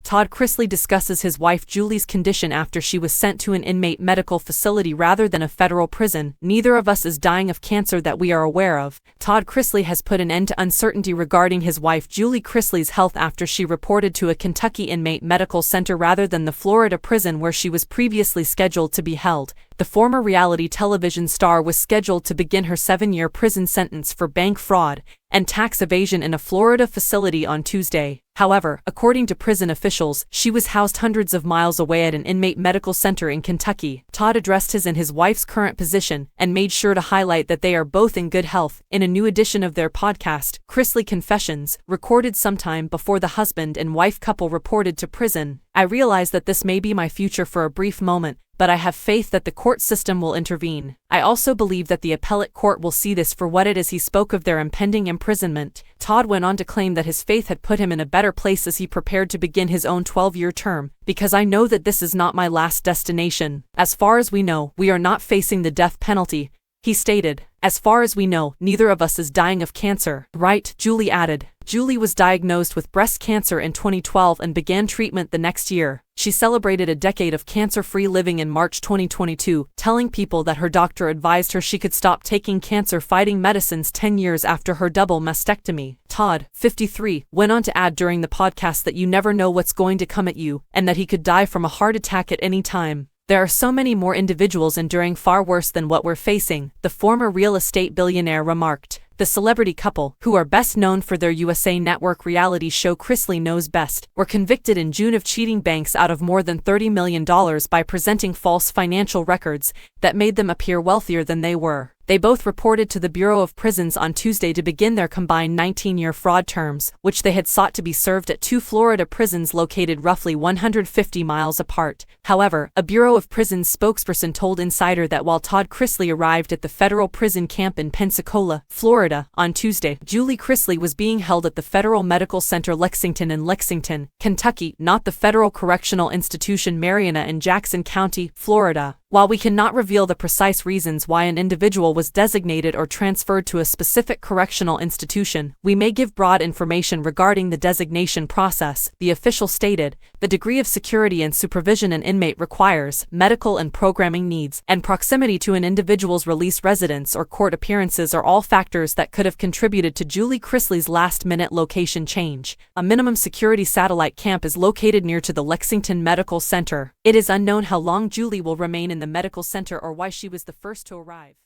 Todd Chrisley discusses his wife Julie's condition after she was sent to an inmate medical facility rather than a federal prison. Neither of us is dying of cancer that we are aware of. Todd Chrisley has put an end to uncertainty regarding his wife Julie Chrisley's health after she reported to a Kentucky inmate medical center rather than the Florida prison where she was previously scheduled to be held. The former reality television star was scheduled to begin her 7-year prison sentence for bank fraud and tax evasion in a Florida facility on Tuesday. However, according to prison officials, she was housed hundreds of miles away at an inmate medical center in Kentucky. Todd addressed his and his wife's current position and made sure to highlight that they are both in good health. In a new edition of their podcast, Chrisley Confessions, recorded sometime before the husband and wife couple reported to prison, "I realize that this may be my future for a brief moment, but I have faith that the court system will intervene. I also believe that the appellate court will see this for what it is." He spoke of their impending imprisonment. Todd went on to claim that his faith had put him in a better place as he prepared to begin his own 12-year term, "Because I know that this is not my last destination. As far as we know, we are not facing the death penalty," he stated. "As far as we know, neither of us is dying of cancer." Right, Julie added. Julie was diagnosed with breast cancer in 2012 and began treatment the next year. She celebrated a decade of cancer-free living in March 2022, telling people that her doctor advised her she could stop taking cancer-fighting medicines 10 years after her double mastectomy. Todd, 53, went on to add during the podcast that you never know what's going to come at you, and that he could die from a heart attack at any time. "There are so many more individuals enduring far worse than what we're facing," the former real estate billionaire remarked. The celebrity couple, who are best known for their USA Network reality show Chrisley Knows Best, were convicted in June of cheating banks out of more than $30 million by presenting false financial records that made them appear wealthier than they were. They both reported to the Bureau of Prisons on Tuesday to begin their combined 19-year fraud terms, which they had sought to be served at 2 Florida prisons located roughly 150 miles apart. However, a Bureau of Prisons spokesperson told Insider that while Todd Chrisley arrived at the federal prison camp in Pensacola, Florida, on Tuesday, Julie Chrisley was being held at the Federal Medical Center Lexington in Lexington, Kentucky, not the Federal Correctional Institution Mariana in Jackson County, Florida. While we cannot reveal the precise reasons why an individual was designated or transferred to a specific correctional institution, we may give broad information regarding the designation process, the official stated. The degree of security and supervision an inmate requires, medical and programming needs, and proximity to an individual's release residence or court appearances are all factors that could have contributed to Julie Chrisley's last-minute location change. A minimum security satellite camp is located near to the Lexington Medical Center. It is unknown how long Julie will remain in the medical center or why she was the first to arrive.